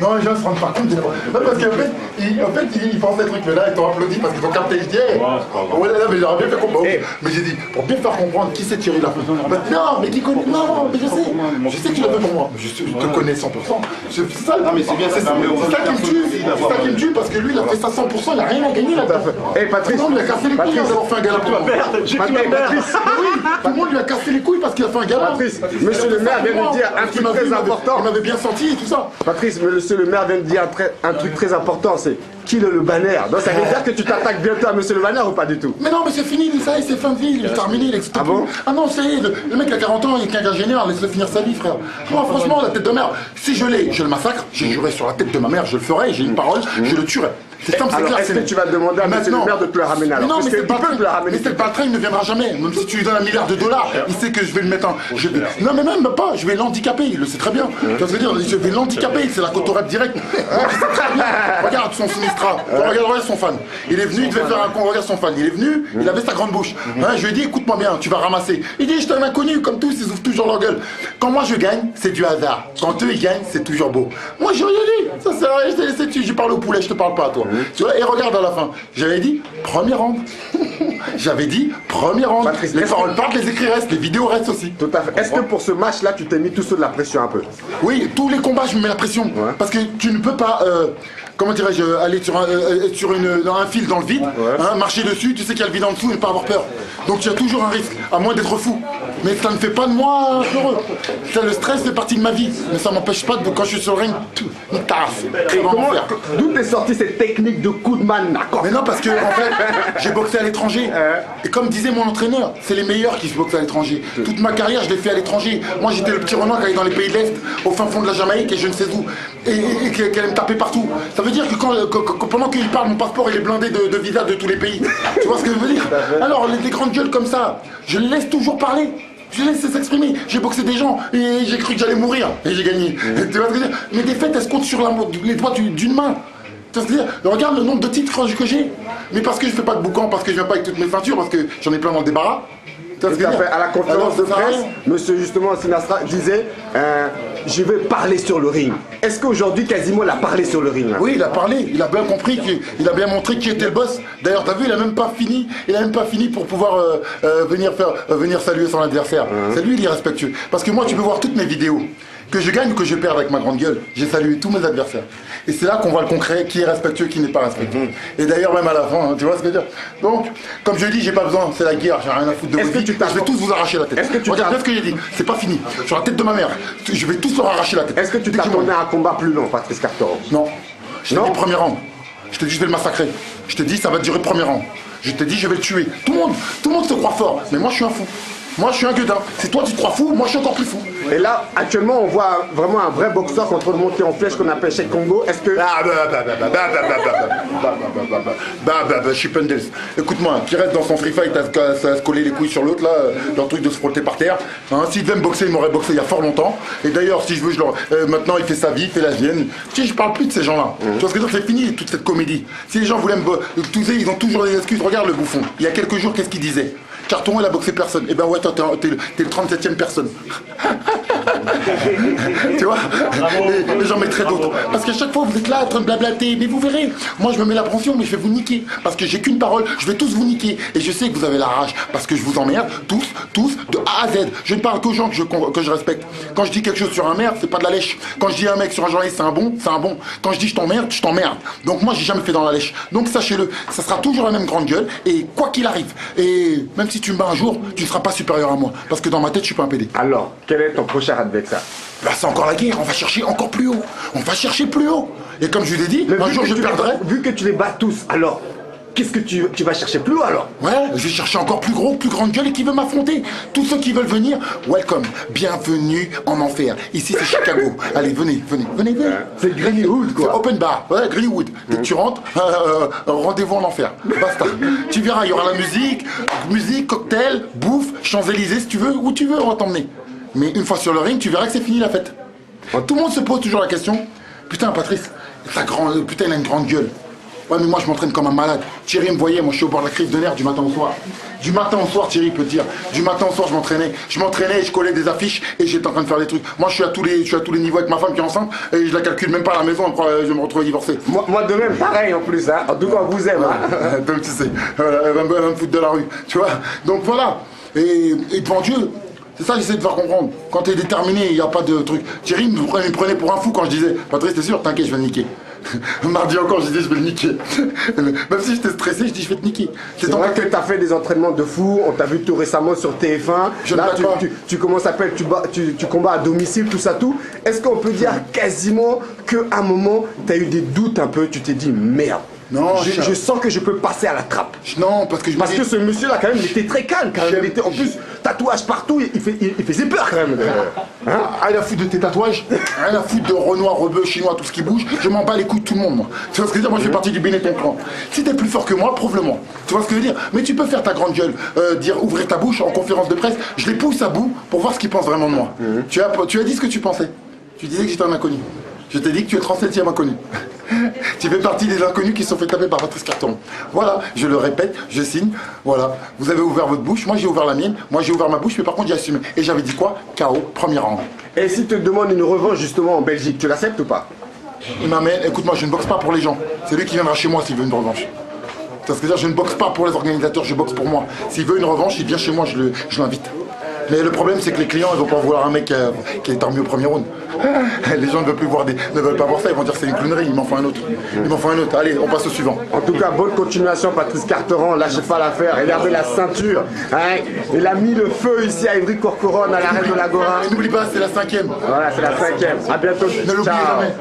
Non, les gens se rendent pas compte. Non, parce qu'en fait, ils pensent des trucs, mais là, ils t'ont applaudi parce qu'ils ont capté. Je dis, ouais, là, mais j'aurais bien fait comprendre. Mais j'ai dit, pour bien faire comprendre qui c'est Thierry là. Non, mais qui connaît. Non, mais je sais que tu l'as fait pour moi. Je te connais 100%. C'est ça, non, mais c'est bien, c'est ça qui me tue. C'est ça qui me tue parce que lui, il a fait ça 100%, il n'a rien à gagner là-dedans. Eh, Patrice. Non, il a cassé les couilles d'avoir fait un gala pour moi. Patrice. Tout le monde lui a cassé les couilles parce qu'il a fait un gala. Patrice, monsieur le maire vient de dire un truc très important. On m'avait bien senti et tout ça. Patrice, monsieur le maire vient de dire un truc très important, c'est kill le banner. Donc ça veut dire que tu t'attaques bientôt à monsieur le banner ou pas du tout? Mais non, mais c'est fini, ça y est, c'est fin de vie, il est terminé, il est. Ah bon? Ah non, c'est le mec a 40 ans, il est quinquagénaire, laisse-le finir sa vie, frère. Moi, franchement, la tête de mère, si je l'ai, je le massacre, j'ai juré sur la tête de ma mère, je le ferai, j'ai une parole, je le tuerai. C'est simple, c'est clair. Est-ce que tu vas demander à monsieur le maire de te le ramener alors? Non, mais c'est pas le ramener. Mais c'est pas le train, il ne viendra jamais. Même si tu lui donnes $1 milliard, il sait que je vais le mettre en. Non, mais même pas, je vais l'handicaper, il le sait très bien. Tu vois ce que je veux dire? Je vais l'handicaper, c'est la cotorette directe. Regarde son sinistra, regarde son fan. Il est venu, il devait faire un con, regarde son fan. Il est venu, il avait sa grande bouche. Je lui ai dit, écoute-moi bien, tu vas ramasser. Il dit, je suis un inconnu, comme tous, ils ouvrent toujours leur gueule. Quand moi je gagne, c'est du hasard. Quand eux ils gagnent, c'est toujours beau. Moi j'ai rien dit, ça sert à rien, je t'ai laissé dessus, j'ai parlé au poulet, je te parle pas à toi. Tu vois, et regarde à la fin, j'avais dit, premier round. J'avais dit, premier round. Patrice, les paroles partent, les écrits restent, les vidéos restent aussi. Tout à fait. Est-ce que pour ce match-là, tu t'es mis tout sous de la pression un peu? Oui, tous les combats, je me mets la pression. Parce que tu ne peux pas, comment dirais-je, aller sur un fil dans le vide, marcher dessus, tu sais qu'il y a le vide en dessous et ne pas avoir peur. Donc il y a toujours un risque, à moins d'être fou. Mais ça ne fait pas de moi heureux. Le stress fait partie de ma vie. Mais ça m'empêche pas de, quand je suis sur le ring, une tasse. D'où t'es sorti cette technique de coup de man, d'accord? Mais non, parce que en fait, j'ai boxé à l'étranger. Et comme disait mon entraîneur, c'est les meilleurs qui se boxent à l'étranger. Toute ma carrière, je l'ai fait à l'étranger. Moi, j'étais le petit renard qui allait dans les pays de l'Est, au fin fond de la Jamaïque et je ne sais où. Et qu'elle allait me taper partout. Ça veut dire que pendant qu'il parle, mon passeport il est blindé de visas de tous les pays. Tu vois ce que je veux dire? Alors, les grandes gueules comme ça, je les laisse toujours parler. Je les laisse s'exprimer. J'ai boxé des gens et j'ai cru que j'allais mourir. Et j'ai gagné. Tu vois ce que je veux dire? Mes défaites, elles se comptent sur les doigts d'une main. Tu vois ce que je veux dire? Regarde le nombre de titres que j'ai. Mais parce que je fais pas de boucan, parce que je viens pas avec toutes mes ceintures, parce que j'en ai plein dans le débarras. Tout à fait. À la conférence de presse, monsieur justement Sinastra disait je vais parler sur le ring. Est-ce qu'aujourd'hui quasiment il a parlé sur le ring là? Oui, il a parlé, il a bien compris, il a bien montré qui était le boss. D'ailleurs, t'as vu, il a même pas fini pour pouvoir venir saluer son adversaire. C'est lui, il est respectueux. Parce que moi, tu peux voir toutes mes vidéos. Que je gagne ou que je perde avec ma grande gueule, j'ai salué tous mes adversaires. Et c'est là qu'on voit le concret, qui est respectueux, qui n'est pas respectueux. Et d'ailleurs, même à la fin, tu vois ce que je veux dire? Donc, comme je dis, j'ai pas besoin, c'est la guerre, j'ai rien à foutre de vous. Je vais tous vous arracher la tête. Regarde ce que j'ai dit, c'est pas fini. Sur la tête de ma mère, je vais tous leur arracher la tête. Est-ce que tu t'attendais à un combat plus long, Patrice Cartor? Non. Je t'ai dit premier round. Je te dis, je vais le massacrer. Je te dis, ça va durer premier round. Je te dis, je vais le tuer. Tout le monde se croit fort, mais moi, je suis un fou. Moi, je suis un gueudin. Si toi, tu te crois fou, moi, je suis encore plus fou. Et là, actuellement, on voit vraiment un vrai boxeur contre le monté en flèche qu'on appelle Cheikh Congo. Est-ce que... Chippendales. Écoute-moi, qui reste dans son free fight à se coller les couilles sur l'autre, là, leur truc de se frotter par terre. S'il devait me boxer, il m'aurait boxé il y a fort longtemps. Et d'ailleurs, si je veux, maintenant, il fait sa vie, il fait la sienne. Tu sais, je parle plus de ces gens-là. Tu vois ce que je veux dire? C'est fini, toute cette comédie. Si les gens voulaient me... Ils ont toujours des excuses. Regarde le bouffon. Il y a quelques jours, qu'est-ce qu'il disait? Carton, il a boxé personne. Eh ben ouais, toi, t'es le 37e personne. Tu vois? Et j'en mettrai d'autres. Parce qu'à chaque fois, vous êtes là en train de blablater. Mais vous verrez, moi, je me mets la pression, mais je vais vous niquer. Parce que j'ai qu'une parole, je vais tous vous niquer. Et je sais que vous avez la rage. Parce que je vous emmerde, tous, de A à Z. Je ne parle qu'aux gens que je respecte. Quand je dis quelque chose sur un merde, c'est pas de la lèche. Quand je dis à un mec sur un journaliste, c'est un bon. Quand je dis je t'emmerde, je t'emmerde. Donc moi, j'ai jamais fait dans la lèche. Donc sachez-le, ça sera toujours la même grande gueule. Et quoi qu'il arrive. Et même si tu me bats un jour, tu ne seras pas supérieur à moi. Parce que dans ma tête, je suis pas un PD. Alors, quel est ton prochain adversaire? Bah, c'est encore la guerre, on va chercher encore plus haut. On va chercher plus haut. Et comme je vous l'ai dit, un jour je perdrai. Vu que tu les bats tous, alors, qu'est-ce que tu vas chercher plus haut alors? Ouais, je vais chercher encore plus gros, plus grande gueule et qui veut m'affronter. Tous ceux qui veulent venir, welcome. Bienvenue en enfer. Ici, c'est Chicago. Allez, venez. C'est Greenwood, quoi. C'est open bar. Ouais, Greenwood. Dès que tu rentres, rendez-vous en enfer. Basta. Tu verras, il y aura la musique, cocktail, bouffe, Champs-Élysées, si tu veux, où tu veux, on va t'emmener. Mais une fois sur le ring, tu verras que c'est fini la fête. Tout le monde se pose toujours la question. Putain, Patrice, putain, il a une grande gueule. Ouais, mais moi je m'entraîne comme un malade. Thierry me voyait, moi je suis au bord de la crise de nerfs du matin au soir. Du matin au soir, Thierry peut dire. Du matin au soir, je m'entraînais. Je collais des affiches et j'étais en train de faire des trucs. Moi, je suis à tous les niveaux avec ma femme qui est enceinte et je la calcule même pas à la maison. Je vais me retrouver divorcé. Moi de même, pareil en plus. Hein. En tout cas, on vous aime. Hein. Donc tu sais, voilà, elle va me foutre de la rue. Tu vois. Donc voilà. Et devant Dieu. C'est ça que j'essaie de faire comprendre. Quand t'es déterminé, il n'y a pas de truc. Thierry me prenait pour un fou quand je disais Patrice, t'es sûr, t'inquiète, je vais le niquer. Mardi encore, je disais je vais le niquer. Même si j'étais stressé, je dis je vais te niquer. C'est vrai que tu as fait des entraînements de fou, on t'a vu tout récemment sur TF1. Là, tu commences à appeler, tu combats à domicile, tout ça, tout. Est-ce qu'on peut dire quasiment qu'à un moment, tu as eu des doutes un peu, tu t'es dit merde. Non, je sens que je peux passer à la trappe. Non, parce que que ce monsieur-là, quand même, il était très calme. Quand même. Il était, en plus, tatouage partout, il faisait peur quand même. Hein? Rien à foutre de tes tatouages, rien à foutre de Renoir, Rebeu, Chinois, tout ce qui bouge. Je m'en bats les couilles de tout le monde, moi. Tu vois ce que je veux dire? Moi, je fais partie du Benetton clan. Si t'es plus fort que moi, prouve-le-moi. Tu vois ce que je veux dire? Mais tu peux faire ta grande gueule, ouvrir ta bouche en conférence de presse. Je les pousse à bout pour voir ce qu'ils pensent vraiment de moi. Tu as dit ce que tu pensais. Tu disais que j'étais un inconnu. Je t'ai dit que tu es 37e inconnu. Tu fais partie des inconnus qui se sont fait taper par Patrice Carteron. Voilà, je le répète, je signe. Voilà, vous avez ouvert votre bouche, moi j'ai ouvert la mienne, moi j'ai ouvert ma bouche, mais par contre j'ai assumé. Et j'avais dit quoi? KO, premier round. Et si tu te demandes une revanche justement en Belgique, tu l'acceptes ou pas? Il m'amène, écoute-moi, je ne boxe pas pour les gens. C'est lui qui viendra chez moi s'il veut une revanche. Parce que je ne boxe pas pour les organisateurs, je boxe pour moi. S'il veut une revanche, il vient chez moi, je l'invite. Mais le problème, c'est que les clients, ils vont pas vouloir un mec qui est armé au premier round. Les gens ne veulent pas voir ça, ils vont dire que c'est une clownerie, ils m'en font un autre. Allez, on passe au suivant. En tout cas, bonne continuation, Patrice Carteron, lâchez pas l'affaire, regardez la ceinture. Hein. Il a mis le feu ici à Ivry-Courcouronnes, à l'arène de l'Agora. N'oublie pas, c'est la 5e. Voilà, c'est la 5e. À bientôt. Ne l'oubliez jamais.